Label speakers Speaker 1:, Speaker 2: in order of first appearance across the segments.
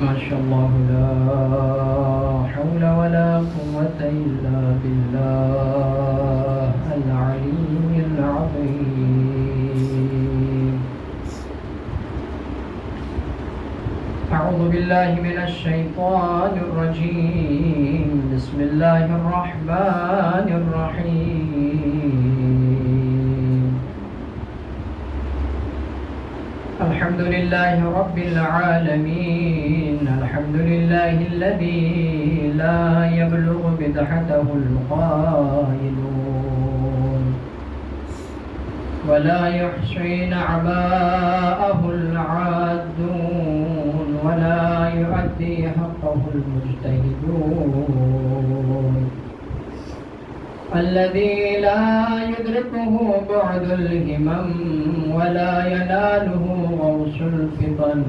Speaker 1: ما شاء الله لا حول ولا قوة إلا بالله العلي العظيم. أعوذ بالله من الشيطان الرجيم. بسم الله الرحمن الرحيم. الحمد لله رب العالمين. الحمد لله الذي لا يبلغ مدحته القائلون ولا يحصي نعماءه العادون ولا يؤدي حقه المجتهدون. الذي لا يدركه بعد الهمم ولا يناله غوص الفطن.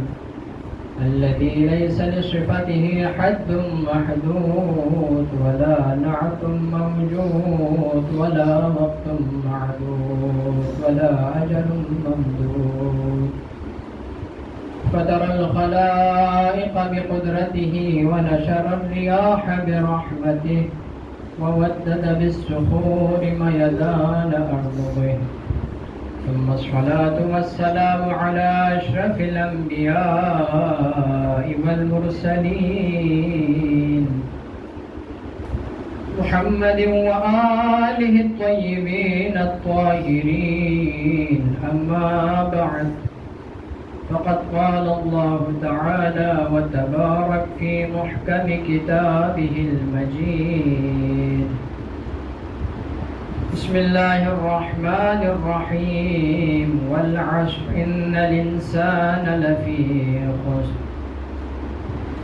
Speaker 1: الذي ليس لصفته حد محدود ولا نعت موجود ولا وقت معدود ولا أجل ممدود. فترى الخلائق بقدرته ونشر الرياح برحمته وودد بالسحور ميدان أرضه. ثم الصلاة والسلام على أشرف الأنبياء والمرسلين محمد وآله الطيبين الطاهرين. أما بعد، فقد قال الله تعالى وتبارك في محكم كتابه المجيد. بسم الله الرحمن الرحيم. والعصر إن الإنسان لفي خسر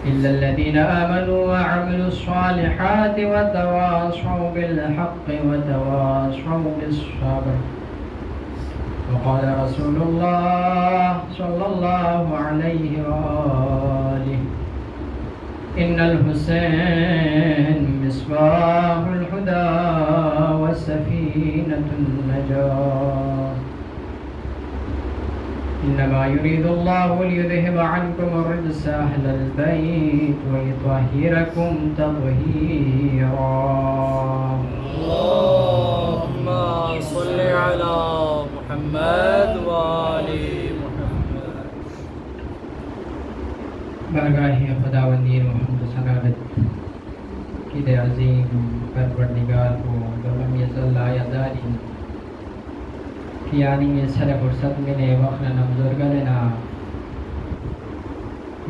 Speaker 1: إلا الذين آمنوا وعملوا الصالحات وتواصوا بالحق وتواصوا بالصبر. وقال رسول الله صلى الله عليه وآله: إن الحسين مصباح الهدى وسفينة النجاة. إنما يريد الله ليذهب عنكم الرجس أهل البيت ويطهركم تطهيرا.
Speaker 2: اللهم صل على محمد وآل محمد.
Speaker 1: بارگاہ خداوندی محمد سنابت کی دے عظیم پروردگار کو دولم یزل آیاداری کیانی سر فرصت ملے وقت نمزرگلنا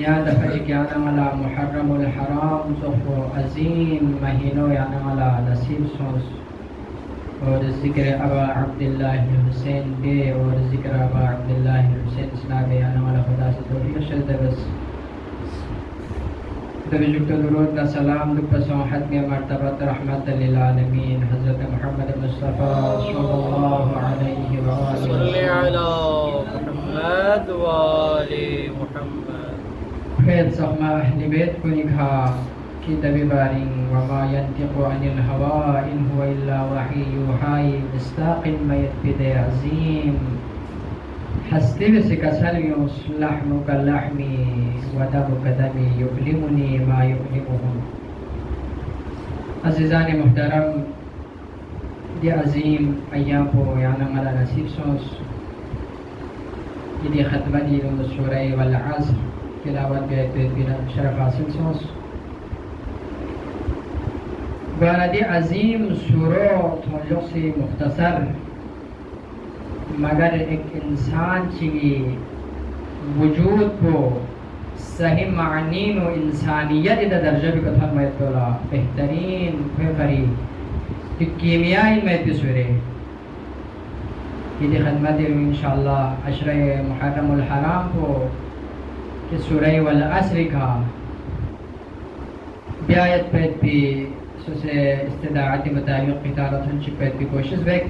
Speaker 1: یا دفعی کیانا ملا محرم الحرام صفو عظیم مہینو یانا ملا نصیب سوس اور ذکر ابا عبداللہ حسین بے اور ذکر ابا عبداللہ حسین سنابے یانا ملا خدا سے توفیق شلتے بس درجت درود کا سلام دپسوں حتمی مرتبت رحمت للعالمین حضرت محمد مصطفیٰ صلی اللہ علیہ وآلہ
Speaker 2: صل على محمد وآل محمد.
Speaker 1: خیر سخمہ اہل بیت کو نکھا کی دبی بارین وما ينطق عن الهوى ان هو الا وحی یوحی مصداق میت بد عظیم. ہستی سے کسلیوس لحم کا لحمی ودم کا دمی یعلمنی ما یعلمهم. عزیزان محترم، یہ عظیم ایام کو یعنی ملا نصیب سوس یہ ختمہ دیر سورہ والعصر تلاوت بیت شرف حاصل سوس باندی عظیم سورو تعلق سے مختصر مگر ایک انسان چی وجود کو صحیح معنین و انسانیت دا درجہ بھی کتھا میں تولا بہترین فقری کیمیائی میں تسورے یہ خدمت انشاءاللہ عشرہ محرم الحرام کو کہ سورہ والعصر کا بیایت پیت بھی سوسے استداعت مطابق قتالت ہنچی پیت بھی کوشش بیک.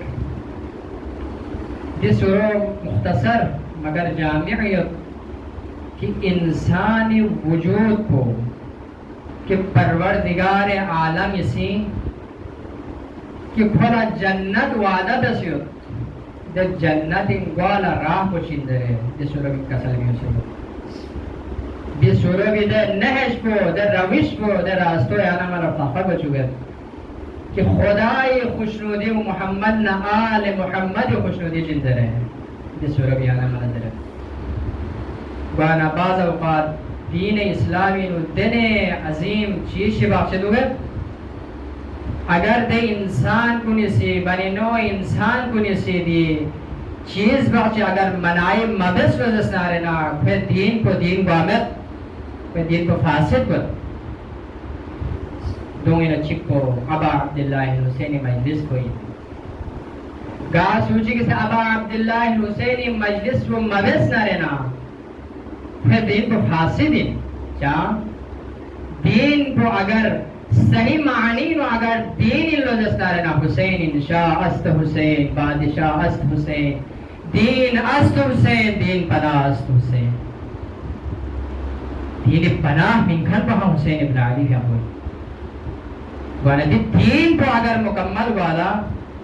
Speaker 1: یہ سورہ مختصر مگر جامعیت کہ انسانی وجود کو کہ پروردگار عالم اسی کہ کھولا جنت وعدہ دسیت دے جنت انگوالا راہ کو چندرے جس سورہ کا سلمی سے بسروبی در نهش کو در روش کو در راستو یانا مرا فاقه بچوگد کہ خدای خوشنودی و محمد نا آل محمد خوشنودی جندر ہے بسروبی یانا مرا در وانا بعض اوقات دین اسلامی نو دن عظیم چیز شباق چدوگد اگر دے انسان کنی سی بنی نو انسان کنی سی دی چیز بخش اگر منائی مبس وزس نارنا پھر دین کو دین کو آمد پھر دین کو فاسد کو دونگینا چکو ابا عبداللہ حسینی مجلس کوئی گا سوچی کسی ابا عبداللہ حسینی مجلس کو مبس نارنا پھر دین کو فاسد ہے کیا دین کو اگر صحیح معنی نو اگر دین اللہ دستارنا حسین انشاء است حسین بادشاہ است حسین دین است حسین دین پناہ است حسین دین پناہ من کھر پہا حسین ابن علی کا ہوئی وانا دین کو اگر مکمل والا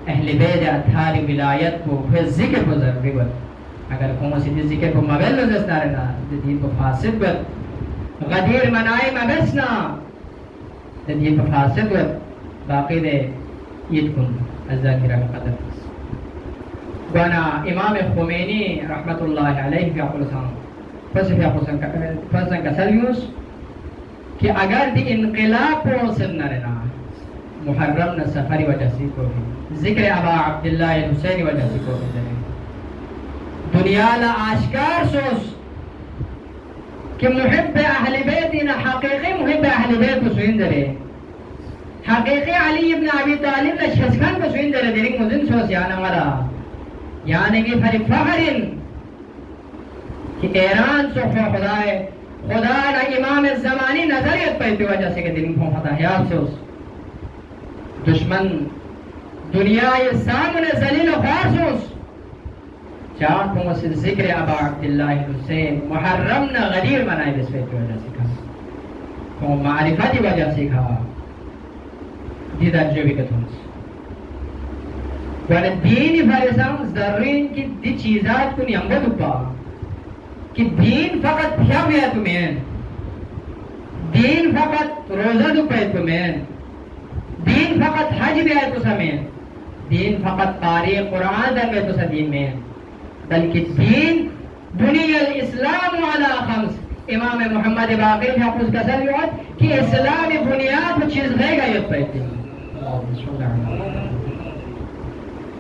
Speaker 1: اہل بیت اتھاری ولایت کو پھر ذکر کو ضروری بات اگر کون سی ذکر کو مبل اللہ دستارنا دین کو فاسد بات غدیر منائی مبسنا دین کو فاسد بات باقی دے عید کن الذاکرہ قدر وانا امام خمینی رحمت اللہ علیہ فی اقلسان فسن کا سلیوس کہ اگر دی انقلاب پروسن نرنا محرم نہ سفری وجہ سی کو بھی ذکر ابا عبداللہ حسینی وجہ سی کو بھی دنیا لا آشکار سوس کہ محب اہل بیتنا حقیقی محب اہل بیت کو سوین درے حقیقی علی ابن ابی طالب لا شسکن کو سوین درے دیرنگ مزن سوس یانا مرا یعنی کہ فری فخرن کہ ایران صحفہ خدا نا امام الزمانی نظریت پہ وجہ سے کہ دیرنگ کو خدا حیاب سوس دشمن دنیا یہ سامنے ذلیل و خارسوس چاہاں کو مسجد ذکر ابا عبداللہ حسین محرم نہ غدیر منائی بس پہ وجہ سے کھا کو معرفتی وجہ سے کھا دیدار جو بھی کتھونس وانا دینی فارسان ذرین کی دی چیزات کو نیمگد اپا کہ دین فقط پھیا گیا تمہیں دین فقط روزہ دو پہ تمہیں دین فقط حج بھی ہے تو سمیں دین فقط قاری قرآن در میں تو سا دین میں بلکہ دین بنی الاسلام علی خمس امام محمد باقر حفظ کا سلیوات کہ اسلامی بنیاد وہ چیز غیر گئیت پہتے ہیں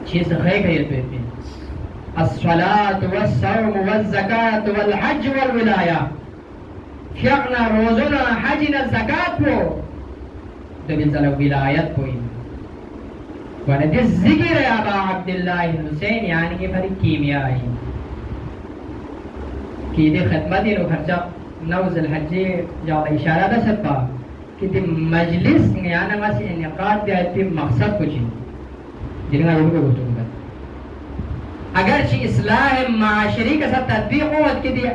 Speaker 1: چیز غیر گئیت پہتے ہیں الصلاة والصوم والزکاة والحج والولایہ فیقنا روزنا حجنا زکاة کو دبین ذلك ولایت کو وانا دي ذکر ابا عبداللہ حسین یعنی کہ بڑی کیمیائی کہ دے خدمتی نو خرچہ نوز الحج جاوہ اشارہ دا سب پا کہ دے مجلس یعنی واسی انعقاد دے آئیتی مقصد کو چیز جنہاں یہ کو گفتوں گا اگرچہ اصلاح معاشری کا سب تطبیق ہو کہ دے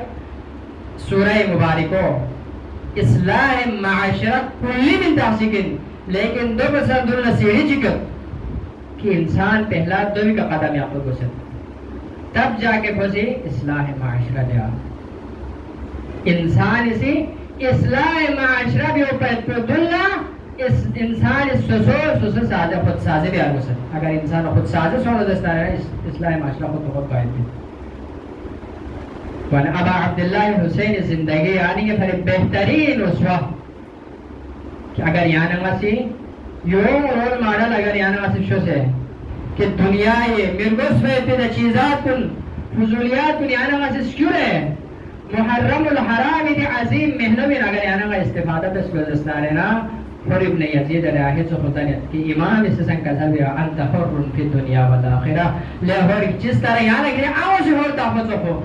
Speaker 1: سورہ مبارکو اصلاح معاشرہ کلی من تحسیکن لیکن دو بسر دو نصیحی چکر کہ انسان پہلا دوی کا قدم یاقو گسر تب جا کے پھوسی اصلاح معاشرہ دیا انسان اسی اصلاح معاشرہ بھی اوپر دلنا اس انسان اس سوسو سازہ خود سازے بھی آگو سر اگر انسان خود سازے سوڑا دستا ہے اصلاح معاشرہ خود بہت قائد بھی وان ابا عبداللہ حسین زندگی یعنی کہ پھر بہترین اسوہ کہ اگر یہاں نماسی یوں رول ماڈل اگر یہاں نماسی شو سے کہ دنیا یہ مرگوس فیتے دا چیزات کن فضولیات کن یہاں نماسی سکیور ہے محرم الحرام دی عظیم محنوین اگر یہاں نماسی استفادہ بس گزستار ہے نا حر ابن یزید علیہ سے خطانیت کہ امام اس سن کا ذلوی انت حر فی دنیا والآخرہ لے حر جس طرح یہاں نگرے آوش حر تحفظ ہو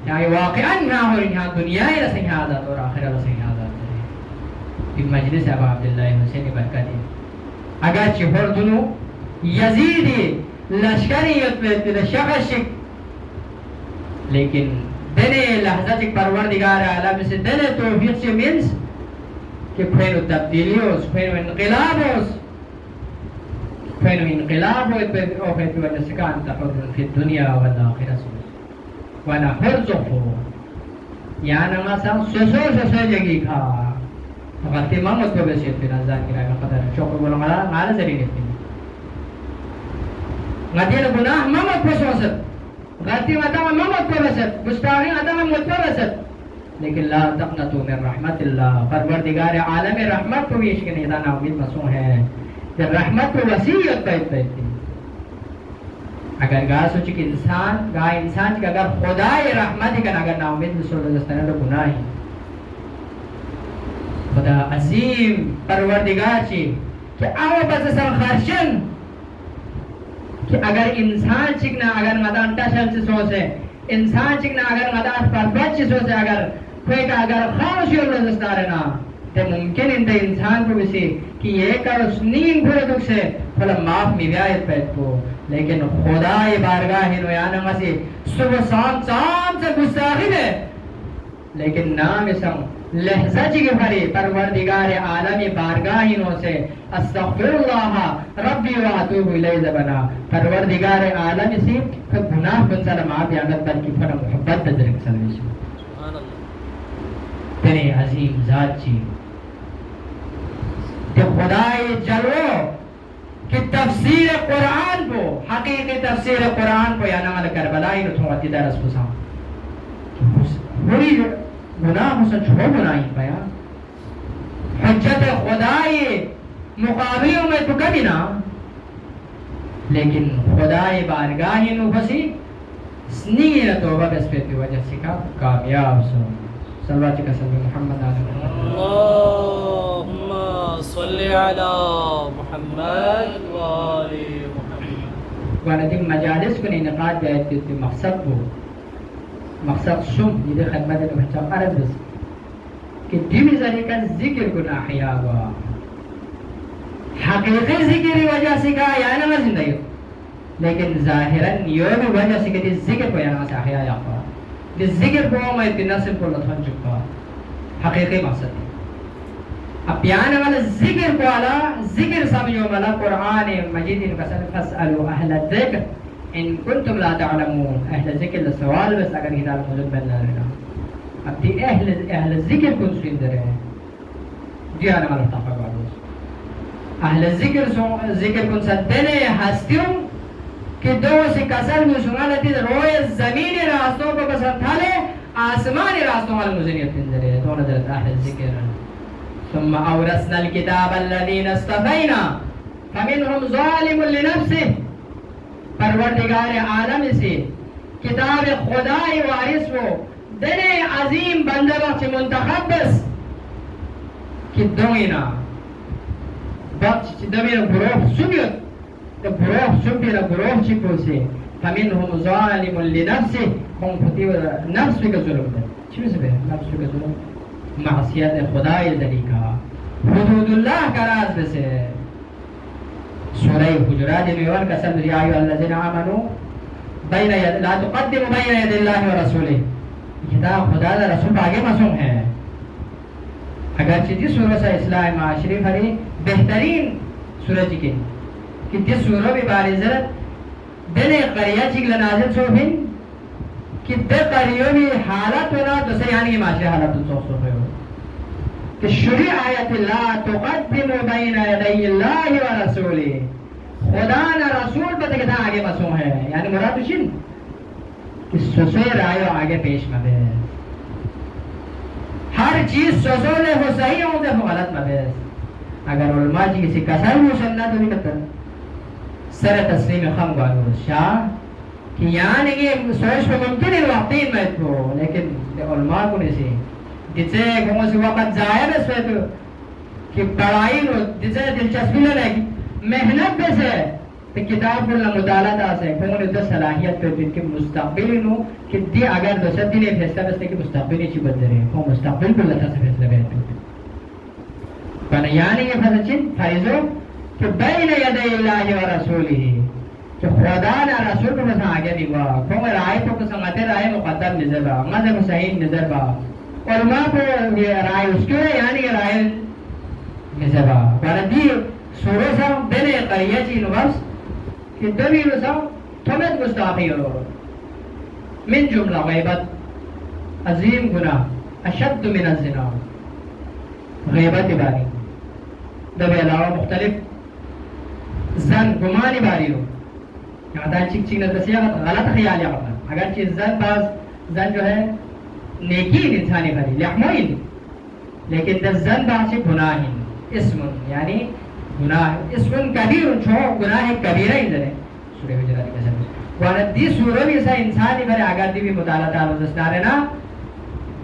Speaker 1: یعنی واقعاً نہ ہو یہاں دنیا ہی رسیں آزاد اور آخرہ رسیں آزاد ہے ان مجلس ابا عبداللہ حسینی برکتی اگرچہ ہر دنو یزیدی لشکریت شخشک لیکن دنے لحظت ایک پروردگار عالم سے دنے توفیق سے منس کہ پھینو تبدیلیوز پھینو انقلابوز پھینو انقلابوز او پھینو وجہ سکان تحر فی الدنیا والآخرہ سوز وانا حرزو يعني مثلا سوسو جگی کھا غلطی ما مت بسیت بنا زان کی رائے قدر شوق بولو مالا زرین اتنی غدیر گناہ ما مت بسوست غلطی متا ما مت بسد گستاخی متا ما مت بسد لیکن لا تقنطوا من رحمت اللہ پروردگار عالم رحمت کو بھی عشق نہیں دانا امید مسوں ہے جب رحمت کو وسیعت پیدا ہوتی اگر گاہ سوچ کہ انسان کی اگر خدای رحمتی کن اگر نا امید مسول دستانه رو گناهی خدا عظیم پروردگار چی کہ آو بس سر خرشن کہ اگر انسان چکنا اگر مدان تشل چی سوچے انسان چکنا اگر مدان پربت چی سوچے اگر کوئی کا اگر خاموشی رو دستانه تو ممکن انت انسان کو بسی کہ یہ کر اس نیم پھولے دکھ سے پھولا معاف میویایت پیدا کو لیکن خدای بارگاہ نویانا مسی صبح شام سے گستاخی میں لیکن نام اسم لحظہ چکی بھری پروردگار عالمی بارگاہ نو سے استغفر اللہ ربی و اتوب الیہ زبنا پروردگار عالمی سے گناہ کن سلام آپ یادت بلکی پھر محبت تجرک سلمیش تیرے عظیم ذات چی کہ خدای جلو کہ تفسیر قرآن کو حقیقی تفسیر قرآن کو یا نمال کربلائی نو تھوڑی درس بسا بری گناہ حسن چھو گناہی پایا حجت خدای مقابلیوں میں تو کبھی نہ لیکن خدای بارگاہی نو بسی سنیر توبہ بس پہ وجہ سے کامیاب سو صلوات کا صلی محمد علیہ
Speaker 2: اللہم صلی علی محمد وآلِ محمد
Speaker 1: وانا دی مجالس کو انعقاد جائے تھی مقصد کو مقصد شم یہ خدمت ہے بچہ عرض بس کہ دیوی ذریعہ کا ذکر گناہ احیاء ہوا حقیقی ذکر وجہ سے کہا یا نمہ زندگی لیکن ظاہراً یہ بھی وجہ سے کہ ذکر کو یا نمہ سے احیاء یاقا ذکر کو میں اتنا نصر کو لطفاً چکا حقیقی مقصد ہے اب بیان والا ذکر کو علا ذکر سمجھو والا قرآن مجید ان قسم فاسألوا اہل الذکر ان کنتم لا تعلمون اہل ذکر لسوال بس اگر ہدال موجود بلنا رہنا اب دی اہل ذکر کن سوین در ہے دیانا والا تفاق والا اہل ذکر کن سدنے ہستیوں کہ دو سے کسر مسلمان لتی روئے زمینی راستوں کو بسر تھالے آسمانی راستوں والا مزنیت تنظرے دون درد اہل ذکر ثم اورثنا الكتاب الذين اصطفينا فمنهم ظالم لنفسه پروردگار عالم سے کتاب خدای وارث وہ دن عظیم بندہ بخش منتخب بس کہ دوینا بخش دوینا گروہ سمیت تو گروہ سمیت گروہ چکو سے فمنهم ظالم لنفسه کون فتیو نفس کا ظلم ہے چیز ہے نفس کا ظلم معصیت خدای ذلی کا حدود اللہ کا راز بسے سورہ حجرات میوان کا سب یا ایھا الذین آمنوا بین لا تقدموا بین ید اللہ و رسولہ کتاب خدا دا رسول آگے مسوم ہے اگرچہ جس سورہ سے اصلاح معاشری بھری بہترین سورہ چکے کہ جس سورہ بھی بارزت دن قریہ چکل نازل سو بھن کہ در قریہ بھی حالت ہونا تو سے یعنی معاشری حالت سو ہو کہ شریع آیت اللہ تقدموا بین یدی اللہ و رسولہ خدا نہ رسول پتہ کتا آگے مسوم ہے یعنی مراد چن کہ سوسے رائے آگے پیش مبے ہر چیز سوسو لے ہو صحیح ہوں دے ہو غلط مبے اگر علماء جی کسی کسر ہو سننا تو بھی کتر سر تسلیم خم گوانو شاہ کہ یعنی یہ سوچ پہ ممکن ہے وقتین میں تو لیکن علماء کو نہیں سی جسے کہوں سے وقت ظاہر ہے سوئے تو کہ پڑھائی نو جسے دلچسپی نہ لگی محنت پہ سے تو کتاب کو مطالعہ دا سے کہوں نے دو صلاحیت پہ جن کے مستقبل نو کہ دی اگر دو سب دن فیصلہ بستے کہ مستقبل چی بدل رہے کہوں مستقبل کو اللہ سے فیصلہ بیت پہنے یعنی یہ فضل چن فائزو کہ بین یدی اللہ و رسولہ کہ خدا نہ رسول کو مسا آگے دیوا کہوں رائے کو سماتے رائے مقدم نظر با مذہب صحیح نظر با علماء کو رائے اس کے یعنی رائے نظر با پہنے سورہ سا دن قریہ چی نوبس کہ دمیل سا تمت مستعفی ہو من جملہ غیبت عظیم گناہ اشد من الزنا غیبت باری دب علاوہ مختلف زن گمانی باری ہو یہاں چک چک نہ غلط خیال یا کرنا اگرچہ زن بعض زن جو ہے نیکی انسانی باری لحموئی لیکن در زن بعض گناہ اسم یعنی گناہ اسم کبیر چھو گناہ کبیرہ ہی زنے سورہ حجرات کی قسم وانا دی سورہ بھی ایسا انسانی بھرے اگر دی بھی مطالعہ تعالیٰ دستارے نا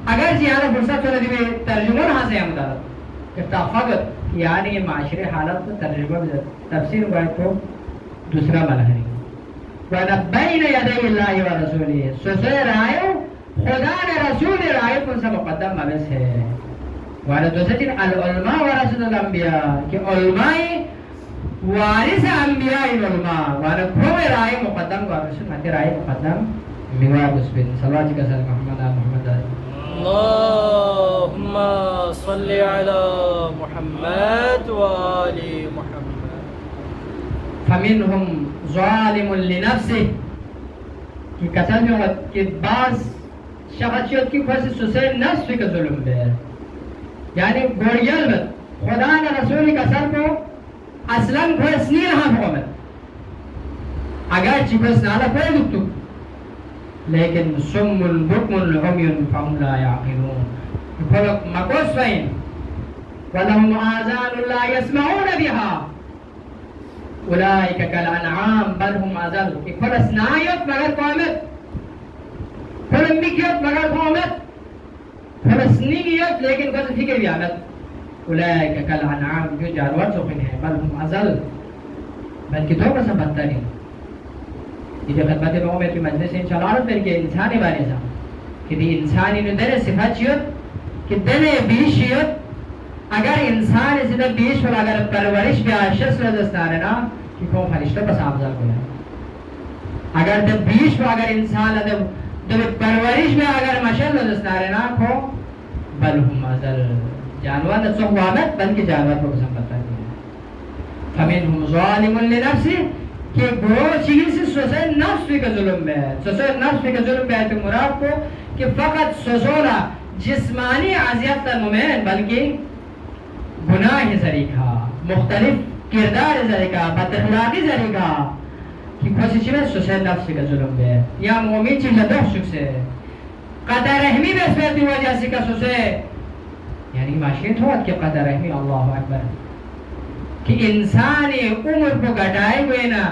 Speaker 1: اگر زیادہ فرصت ہونا دی بھی ترجمہ ہاں سے مطالعہ اتفاقت یعنی معاشرے حالت ترجمہ تفسیر ہوئے تو دوسرا ملحری وانا بین یدی اللہ و رسولی سوسے رائے خدا نے رسول رائے کن سا مقدم مبس ہے وانا دوسرا چین العلماء و رسول الانبیاء کہ علماء وارث انبیاء علماء وانا کھوم رائے مقدم و رسول مہتی رائے مقدم میوار بسبن صلوات کا سلام محمد محمد
Speaker 2: اللهم صل على محمد وآل محمد
Speaker 1: فمنهم ظالم لنفسه کہ کسان جو کہ بعض شخصیت کی خواست سسے نفس کا ظلم بے یعنی گوڑیل بد خدا نے رسول کسان کو اصلا خواست نہیں رہا بھومت اگر چی خواست نالا کوئی دکتو لیکن سم بکم عمی فهم لا يعقلون فلق مکوس فین ولهم آذان لا يسمعون بها اولئک کالانعام بل هم اضل خلص نایت مگر قومت خلص میکیت مگر قومت خلص نیمیت لیکن خلص فکر بیامت اولئک کالانعام جو جانور سوخن ہے بل هم اضل بلکہ تو بس بدتر ہیں یہ خدمت میں کی مجلس انشاءاللہ عرض کر کے انسانی بارے سا کہ دی انسانی نے در صفت چیت کہ در بیشیت اگر انسان اس در بیش پر اگر پرورش بیا شخص رضستان ہے نا کہ کون فرشتہ پس آفزا کو ہے اگر در بیش پر اگر انسان در پرورش بیا اگر مشل رضستان ہے نا کو بل ہم ازل جانوان در صحوامت بلکہ جانوان کو قسم بتا ہے فمنهم ظالم لنفسی کہ گروہ چیز سے سوسے نفس کا ظلم ہے سوسے نفس کا ظلم ہے تو مراد کو کہ فقط سوسونا جسمانی عذیت مومن بلکہ گناہ ذریعہ مختلف کردار ذریعہ بد اخلاقی ذریعہ کہ کوشش میں سوسے نفس کا ظلم ہے یا مومن چیز لدخ شک سے قدر رحمی میں اس پر وجہ سے کا سوسے یعنی معاشیت ہوا کہ قدر رحمی اللہ اکبر کہ انسانی عمر کو گھٹائے ہوئے نا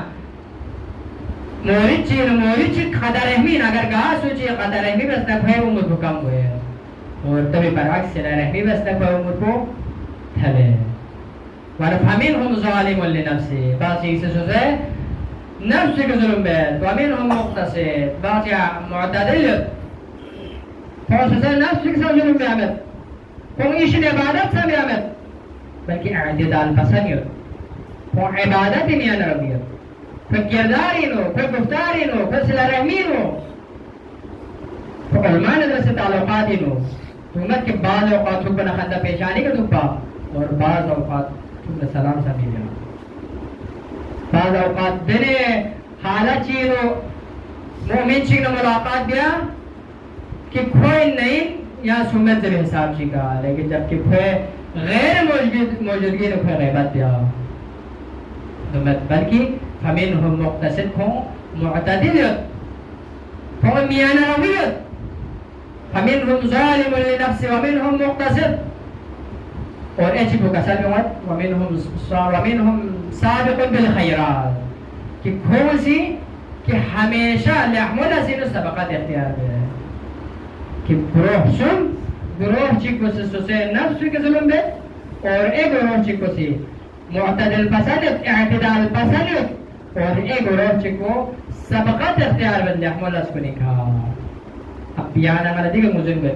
Speaker 1: مورد چی قدر رحمین اگر گاہ سوچی قدر رحمی بس تک ہے عمر کو کم ہوئے اور تبھی برعکس سے رحمی بس تک ہے عمر کو تھلے وَنَفْهَمِنْهُمْ ظَالِمٌ لِنَفْسِ باسی سے سوچے نفس کے ظلم بے تو امینہم مقتصد باسی معتدل تو سوچے نفس کے ظلم بے آمد کون ایشن عبادت سے بے آمد بلکہ اعتدال پسندیت وہ عبادت میان ربیت پھر کرداری نو پھر گفتاری نو پھر صلح رحمی نو پھر علمان ادرس تعلقاتی نو تو امت کے بعض اوقات تھوک بنا خندہ پیشانی کا دکھپا اور بعض اوقات تھوک بنا سلام سامی بیا بعض اوقات دنے حالت چینو مومن چینو ملاقات بیا کہ کوئی نہیں یا سمت سے حساب چکا لیکن جب کہ کوئی غیر موجودگی نے کوئی غیبت دیا بلکہ فمنهم مقتصد کو معتدلیت کو میان رویت فمنهم ظالم لنفس ومنهم مقتصد اور ایچی کو کسر میں ہوت ومنهم سابق بالخیرات کہ کھوسی کہ ہمیشہ لحمل سینو سبقات اختیار دے کہ گروہ سن گروہ چکو سے نفس کے ظلم دے اور ایک گروہ چکو سے معتدل پسندت اعتدال پسندت اور ایک گروہ چکو سبقت اختیار بندے احمد اس کو نکھا اب بیانا مالا دیگر مجھن بے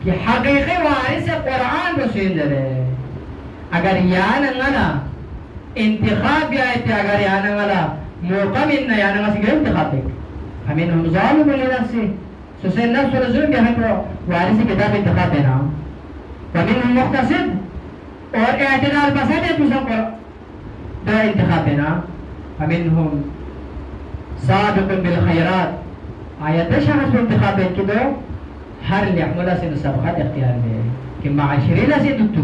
Speaker 1: کہ حقیقی وارث قرآن رسول دے اگر یانا نالا انتخاب بیائیتی اگر یانا نالا موقع مننا یانا نالا سکر انتخاب دیکھ ہمیں ہم ظالم لنفسی سوسے نفس و رسول کے ہم وارثی کتاب انتخاب دینا ومنهم مقتصد اور اعتدال پسندت مسلم کو دا انتخاب دینا ومنهم سابق بالخیرات آیت شخص پر انتخاب دین کی دو ہر لحملہ سے سبقت اختیار میں کہ معاشرے سے تو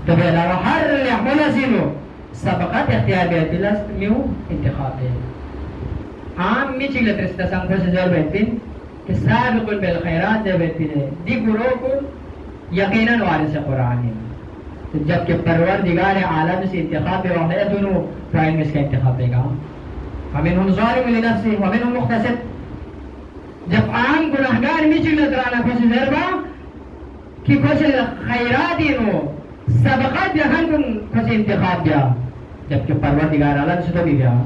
Speaker 1: تب علاوہ ہر لحملہ سے سبقت اختیار میں دلس میو انتخاب ہے عام می چگلت رستا سنگو سے زور بیتن کہ سابق بالخیرات دے بیتن ہے دی گروہ کو یقیناً وارث قرآن ہے جبکہ پروردگار عالم سے انتخاب ہے اور دونوں پرائم میں اس کا انتخاب ہے گا ومنهم ظالم لنفسه ومنهم مقتصد جب عام گناہگار میں چگلت رانا کچھ ضربا کہ کچھ خیرات انہوں سبقات جہاں کن کچھ انتخاب دیا جبکہ پروردگار عالم سے تو بھی گیا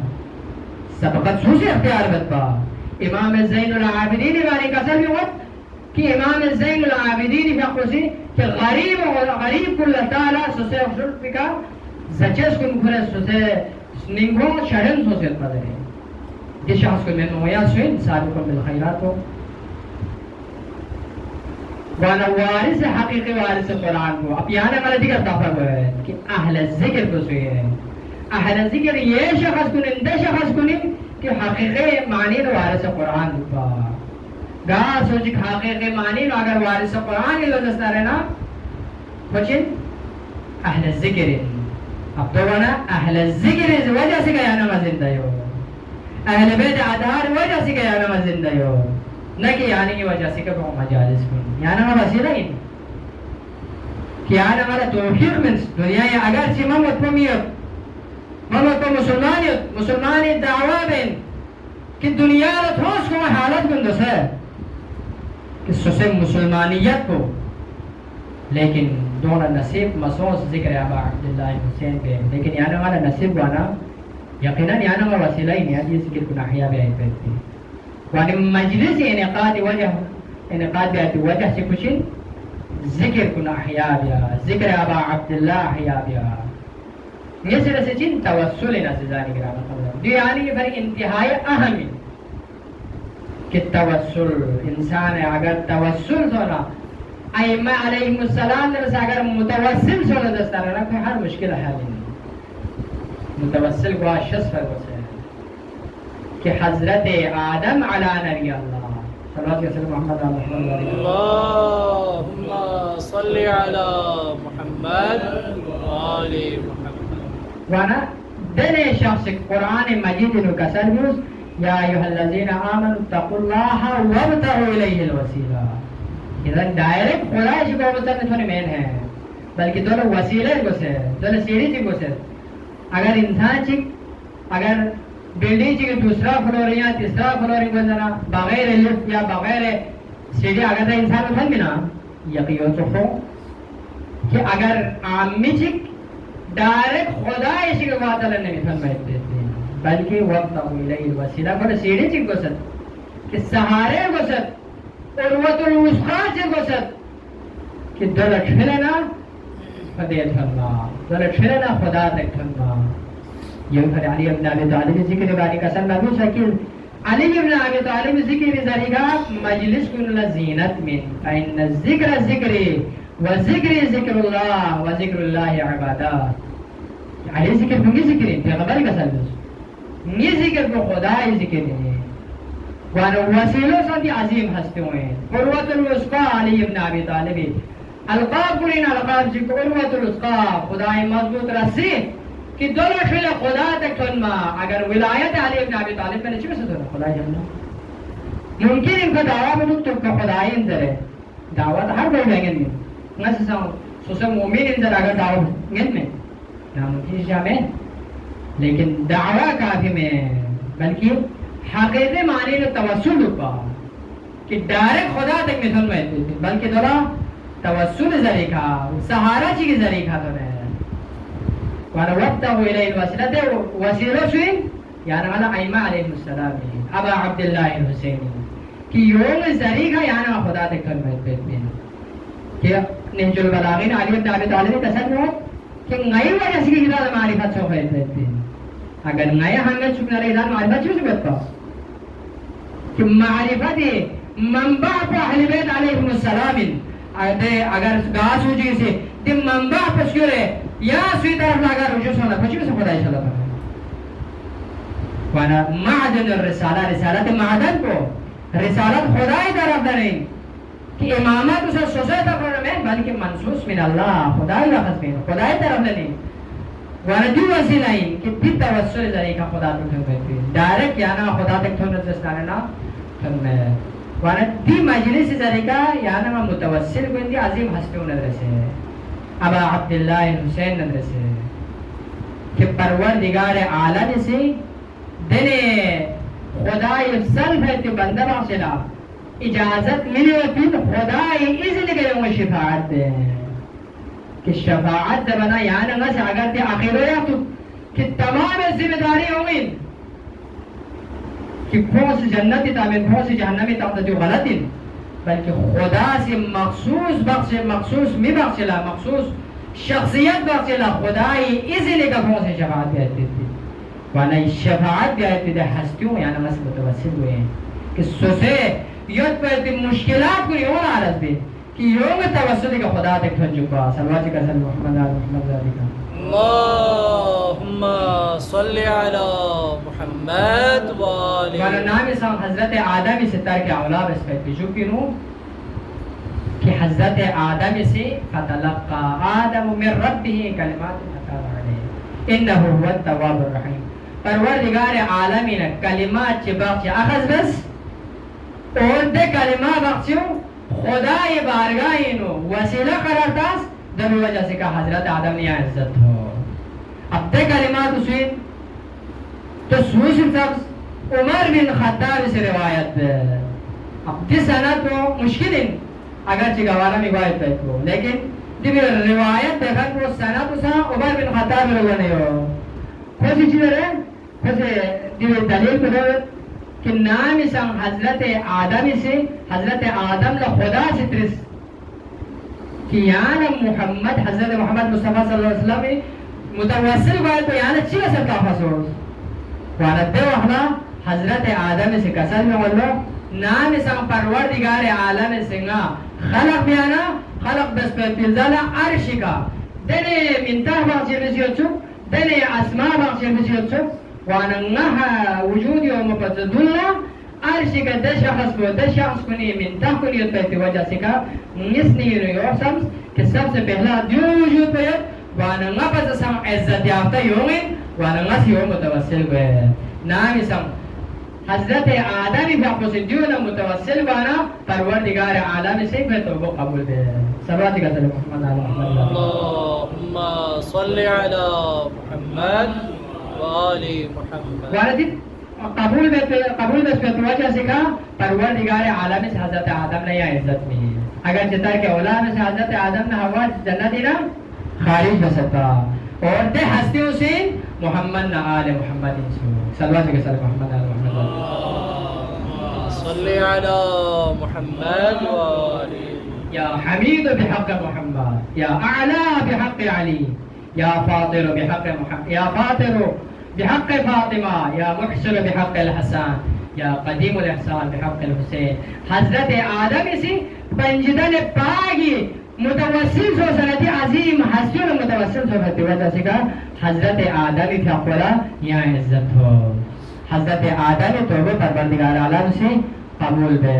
Speaker 1: سبقت سوچے اختیار بدبا امام زین العابدین باری قصر بھی وقت کہ امام زین العابدین فی اقوسی کہ غریب کل تعالی سوسے افضل پکا زچس کن کھرے سوسے ننگو شرن سوسے پدر ہے جس شخص کو میں مویا سوین سابقا بالخیرات ہو وانا وارث حقیقی وارث قرآن کو اب یہاں نے دیگر تفرق ہے کہ اہل ذکر کو سوئے ہیں اہل ذکر یہ شخص کنن دے شخص کنن کہ حقیقی معنی وارث قرآن ہوتا گا سوچ حقیقی معنی اگر وارث قرآن کی دستا رہنا کچھ اہل ذکر اب تو وانا اہل ذکر وجہ سے گیا نماز زندہ ہو اہل بیت آدھار وجہ سے گیا نماز زندہ ہو نہ کہ یعنی کی وجہ سے کہ وہ مجالس کن یعنی ہمارا وسیلہ ہی کہ یعنی ہمارا توفیق من دنیا یا اگر سی محمد کو مسلمانی دعویٰ بین کہ دنیا رو تھوس کو حالت کن دو سے کہ سسے مسلمانیت کو لیکن دونہ نصیب مسوس ذکر ابا عبداللہ حسین پہ لیکن یعنی ہمارا نصیب وانا یقیناً یعنی ہمارا وسیلہ ہی نہیں یہ ذکر کن احیاء بھی آئی پہتی وانی مجلس انعقاد بیاتی وجہ سے کچھ ذکر کن احیاء بیا ذکر ابا عبداللہ احیاء بیا یہ سرے سے چین توسل نزدانی گرانا خبر دی یعنی یہ بھر انتہائی اہمی کہ توسل انسان ہے اگر توسل سونا ائمہ علیہ السلام نے اگر متوسل سونا دستا رہنا کوئی ہر مشکل حل نہیں متوسل کو شخص فرق سے کہ حضرت آدم علی نبی اللہ صلی اللہ علیہ وسلم محمد
Speaker 2: اللہم صلی علی محمد آل محمد
Speaker 1: وانا دنے شخص قرآن مجید انہوں کا سرموز یا ایوہ الذین آمنوا اتقوا اللہ وابتغوا الیہ الوسیلہ اذن ڈائریکٹ خدا شکو بسر میں تھوڑی مین ہے بلکہ دونوں وسیلے کو سے دونوں سیڑھی چی کو سے اگر انسان چک اگر بلڈنگ چی دوسرا فلور یا تیسرا فلور گزرنا بغیر لفٹ یا بغیر سیڑھی اگر انسان اٹھن بنا یقین چکو کہ اگر عامی چک ڈائریکٹ خدا اسی کو بات اللہ نے مثال میں دیتے ہیں بلکہ وقت الیہ الوسیلہ کو سیڑھی چک کو ست کہ سہارے کو ست قروت الوسقا چی کو ست کہ دولت پھرنا فدیت اللہ دولت پھرنا خدا تک تھننا یہ پھر علی ابن ابی طالب ذکر باری قسم لگو شکل علی ابن ابی طالب ذکر ذریعہ مجلس کن لزینت من فإن الذکر ذکری وذکر ذکر اللہ وذکر اللہ عبادات علی ذکر کنگی ذکری پیغمبر کا سلوس یہ ذکر کو خدا ہی ذکر ہے وانا وسیلوں سے عظیم ہستے ہوئے ہیں قروت الوسقا علی ابن ابی طالب القاب قرین القاب جی قروت الوسقا خدای مضبوط رسی کہ دولت فیل خدا تک تنما اگر ولایت علی ابن ابی طالب میں نے چکے سے دولت خدای جمنا ممکن ان کا دعویٰ میں تو خدای انتر ہے دعویٰ ہر کوئی بینگن میں نسی سوسے مومن انتر اگر دعویٰ گن میں ناممکن جامع لیکن دعویٰ کافی میں بلکہ حقیقی معنی نے توسل ہوگا کہ ڈائریکٹ خدا تک مثل میں بلکہ دولا توسل ذریعہ سہارا چی کی ذریعہ تو ہے وانا وقتہ الیہ الوسیلہ وسیلہ سوئن یعنی وانا ائمہ علیہ السلام ابا عبداللہ الحسینی کہ یوم ذریعہ یعنی خدا تک فرمائد بیتین کہ نہج البلاغین علی ابن ابی طالب تصد ہو کہ نئی وجہ سے ہدایت معرفت سو خیر بیتین اگر نئے ہمیں چکنا رہی ذات معرفت چیز بیتا کہ معرفت منبع پہ اہل بیت علیہ السلام اگر گاس ہو جی سے دی منبع پہ سکیو رہے یا سوی طرف لگا رجوع سونا پچھو سے خدا صلی اللہ علیہ وانا معدن الرسالہ رسالت معدن کو رسالت خدای طرف داریں کہ امامت اسے سوسیتا فرمین بلکہ منصوص من اللہ خدای لحظ بین خدای طرف لنی وردی وسیلائیں کہ بھی توسل ذریعہ خدا تک تھن بیتی ڈائریکٹ یانا خدا تک تھن رجستانے نا تھن میں وردی مجلس ذریعہ یانا متوسل گوندی عظیم حسنی ندرسے ابا عبداللہ حسین ندرسے کہ پروردگار عالم سے دنے خدای سلف ہے تو بندہ بخشلا اجازت ملی ہوتی خدای اذن کے لیے شفاعت دے کہ شفاعت بنا یعنی نہ سے اگر تے آخر یا تو کہ تمام ذمہ داری ہوں گی کہ کون سی جنتی تامین کون سی جہنمی تامین جو غلط ہے بلکہ خدا سے مخصوص بخش مخصوص می بخشلا مخصوص شخصیت بخشلا خدای اذن کا کون سی شفاعت دیتی تھی وانا شفاعت دیتی تھی ہستیوں یعنی نہ سے متوسل ہوئے ہیں کہ سوسے یوت پر تی مشکلات کو یوں عرض بھی کہ یوں توسلی کا خدا تک تھن چکا صلوات کا صلی محمد آل محمد ذالکہ
Speaker 2: اللہم صلی علی محمد والی
Speaker 1: وانا نام اسم حضرت آدم سے ترک اولاد اس پر جو کنو کہ حضرت آدم سے فتلقى آدم من ربه کلمات فتاب علیہ انہو هو التواب الرحیم پروردگار عالمین کلمات چی باقی اخذ بس اور دے کلمہ بخشیوں خدای بارگاہ انو وسیلہ قرار تاس در وجہ سے کہا حضرت آدم نے عزت ہو اب دے کلمات اسوین تو سوشن سب عمر بن خطاب سے روایت اب دی سنت کو مشکل ہے اگرچہ گوارا میں روایت بیت کو لیکن دی روایت دیکھن کو سنت اسا عمر بن خطاب لوگوں نے ہو خوشی چیز رہے خوشی دی دلیل کو دے کہ نام اسم حضرت آدم سے حضرت آدم لخدا سے ترس کہ یعنی محمد حضرت محمد مصطفیٰ صلی اللہ علیہ وسلم متوسل باید تو یعنی چی وسل کا فسوز وانا دے وحلا حضرت آدم سے کسر میں واللو نام اسم پروردگار عالم سنگا خلق بیانا خلق بس پر تلزال عرش کا دنے منتح باقی مسیح چک دنے اسماء باقی مسیح چک واننها وجودی و مفضدلنا عرشی کا دے شخص کو نہیں منتح کو نیت پہتی وجہ سے کا نسنی نیو سمس کہ سب سے پہلا دیو وجود پہت واننگا پس سم عزت یافتہ یومن واننگا سی یوم متوسل پہت نامی سم حضرت آدمی فاقو سے دیونا متوسل بانا پروردگار عالم سے پھر تو وہ قبول دے صلواتی کا صلی محمد
Speaker 2: اللہم صلی علی محمد والی محمد
Speaker 1: واردی قبول بس پہ توجہ سے کہا پروردگار عالم سے حضرت آدم نے یہ عزت میں اگر جتا کہ اولاد میں سے حضرت آدم نے ہوا جنتی نا خارج بستا اور دے ہستیوں سے محمد نہ آل محمد انسو صلوات کے صلی محمد آل محمد
Speaker 2: صلی علی محمد والی
Speaker 1: یا حمید بحق محمد یا اعلا بحق علی یا فاطر بحق محمد یا فاطر بحق فاطمہ یا محسن بحق الحسن یا قدیم الاحسان بحق الحسین حضرت آدم اسی پنجدن پاگی متوسل سو سنتی عظیم حسن متوسل سو بھتی وجہ سے کہا حضرت آدم فی اقولا یہاں عزت ہو حضرت آدم توبہ پروردگار عالم سے قبول بے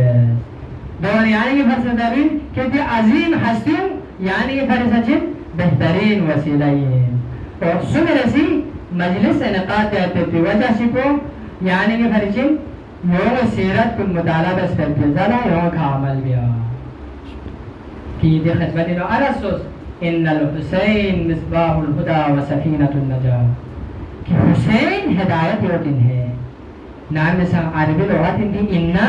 Speaker 1: دون یعنی کہ فرصت دابین کہ عظیم حسن یعنی کہ فرصت بہترین وسیلہ اور سن رسی مجلس انعقاد دیتے تھی وجہ سے کو یعنی کہ فرچن یوم سیرت کن مطالعہ بس کرتے زلا یوم کا عمل بیا کی دی خدمت انو ارسوس ان الحسین مصباح الہدا و سفینۃ النجاہ کہ حسین ہدایت یوتن ہے نام سے عربی لغت ان کی اننا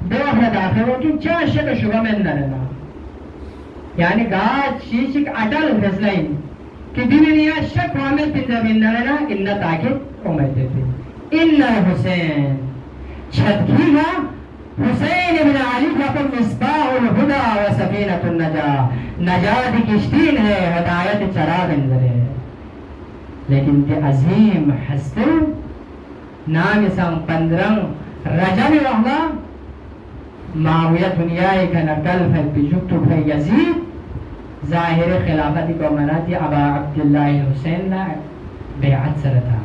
Speaker 1: دو داخلوں کی چار شک شبہ میں نرنا یعنی گاج شیشک اٹل فیصلہ کہ دنیا شک حامل پی زمین نرنا اننا تاکت امیتے تھے ان حسین چھتکی گا حسین ابن علی فقل مصباح الہدا و سفینۃ النجاہ نجات کشتین ہے ہدایت چراغ انظر ہے لیکن تے عظیم حسن نام اسم 15 رجب وحلا معاویہ دنیای کا نقل فل بجکتو فی یزید ظاہر خلافتی کو مناتی ابا عبداللہ حسین نا بیعت سرطا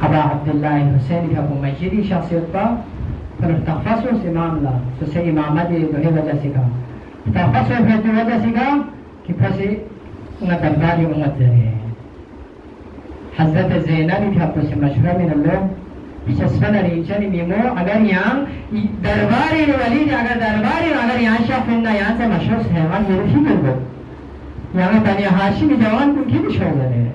Speaker 1: ابا عبداللہ حسین کا مجیدی شخصیت پا پر تخصص امام لا تو سے امامت دوہی وجہ سکا تخصص ہے تو وجہ سکا کہ پھسی انہا درباری امت ذریعے حضرت زینب بھی آپ سے مشورہ من اللہ شسفن ریچن میمو اگر یہاں درباری ولید اگر درباری اگر یہاں شاہ فنہ یہاں سے مشہور ہے وہاں یہ رفی کرو یہاں بنی ہاشمی جوان کن کی بھی شعور ہے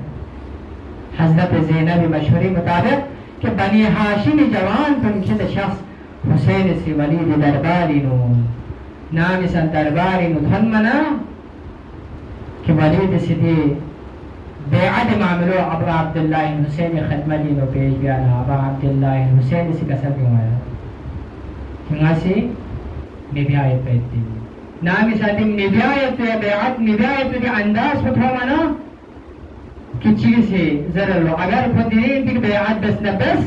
Speaker 1: حضرت زینب مشہوری مطابق کہ بنی ہاشمی جوان کن کی شخص حسین سی ولید درباری نو نام سن درباری نو دھن منا کہ ولید سی دی بیعت معاملو ابا عبداللہ حسین خدمتی نو پیش بیانا ابا عبداللہ حسین سی کسر کیوں آیا کیوں سی نبی آیت پیتی نامی ساتیم نبی آیت بیعت نبی آیت کے انداز فتھو منا کہ چیز ہے ذرا لو اگر فتھین تک بیعت بس نبس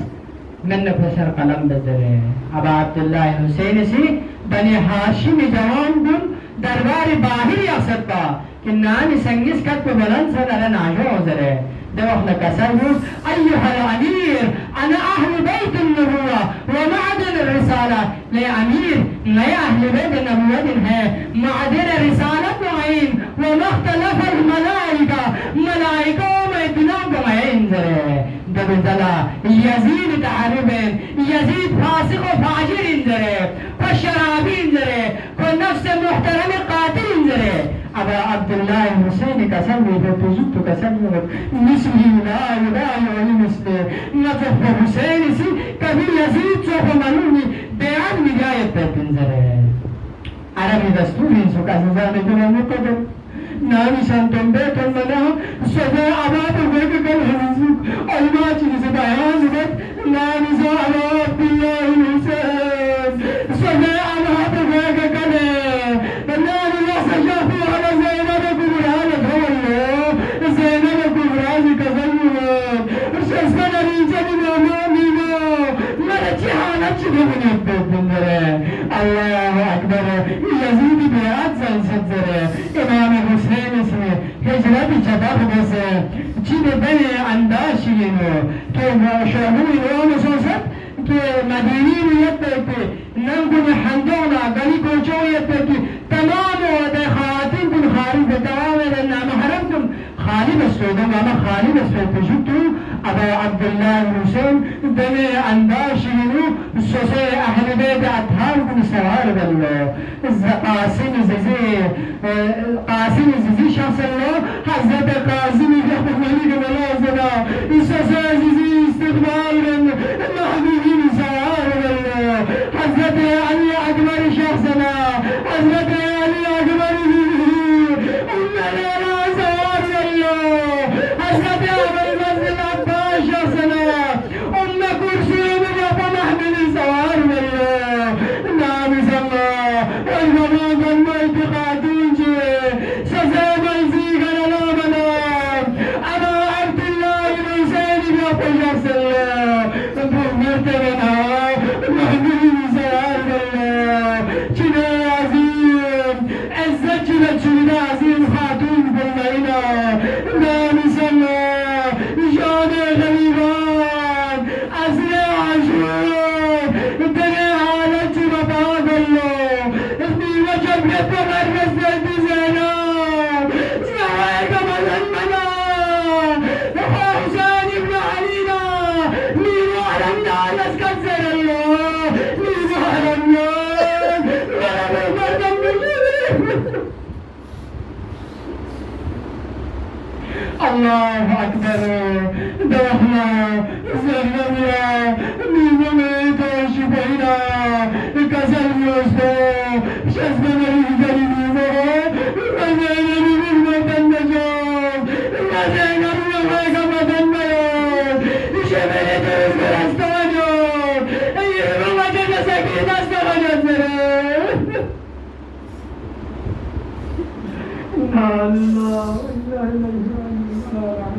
Speaker 1: من نفسر قلم بزرے ابا عبداللہ حسین سی بنی ہاشمی جوان بن دربار باہری اقصد با کہ نامی سنگیس کت کو بلند سن ارن آجو عذرے دو اخلا کسر ہو ایوہ الامیر انا اہل بیت النبوہ ومعدن الرسالہ لے امیر نئے اہل بیت النبوت ہے معدن رسالت معین ومختلف الملائکہ ملائکہ میں اتناب معین ذرے دب زلا یزید تعربین یزید فاسق و فاجر ذرے فشرابین ذرے کو نفس محترم قاتل ذرے ابا عبداللہ حسین قسم ہے تجد قسم ہے مثلی لا الہ الا مثلے نصف حسین سی کبھی یزید چوک معلومی بیان مجایت پہ پنزر ہے عربی دستور ان سو کا نظام دنیا قدر نامی سانتون بیتون منا صدا عباد بیت کل حنزوک علماء چیز بیان زبت نامی سا عبا عبداللہ حسین صدا عباد بیت کل نامی سجافی علی زینب کبران دھولو زینب کبران کذلو شسکن ریچن نامامینا مرچی حالت چیز بنیت بیت بندر ہے اللہ اکبر یزید بیعت زنسد زرے امام حسین سے ہجرت جدب بسے چین بنے انداشینو کہ شعبوی روان سوست کہ مدینی نیت پہ ننگو حندونا گلی کوچویت پہ کہ تمام دے خواتین کن خارج دے تمام نامحرم کن خالب السودان وانا خالب السودان جدو ابا عبداللہ حسین دنے انداشینو سوسے اہل بیت اتحار کن سوار بلو قاسم زیزی شخص اللہ حضرت قاسم رحمانی کے ملازمہ سوسے زیزی استقبال من محبوبین سوار بلو حضرت علی اکبر شخص اللہ حضرت علی اکبر امنا سوار بلو حضرت عبر مسجد عباس شخص اللہ ام کرسی مجھا محمد سوار بلو نام سمہ والممان جنب اتقادون چھے سزا منزی گلنا منام ابا عبداللہ حسین بیا پجر صلی مرتبنا محمد سوار بلو چنے عظیم عزت چنے چنے عظیم خاتون بلنا نام سمہ جان غریبان عزل عاشور دنے حالت چنے باغ اللہ اسمی وجب لیتا مرکز دیتی زینب زہائی کا مدن منا حسین ابن علینا نیو حرم دالس کنسر اللہ نیو حرم دال میرے مردم بجیب اللہ اکبر دہنا زرنمیا نیو میں توش بہنا کسر موستو شسب نری جری نیو مزین نبی مدن نجو مزین نبی کا مدن نیو شبیر دوز برستا جو یہ مجد سکی دستا مجد زرے اللہ اللہ اللہ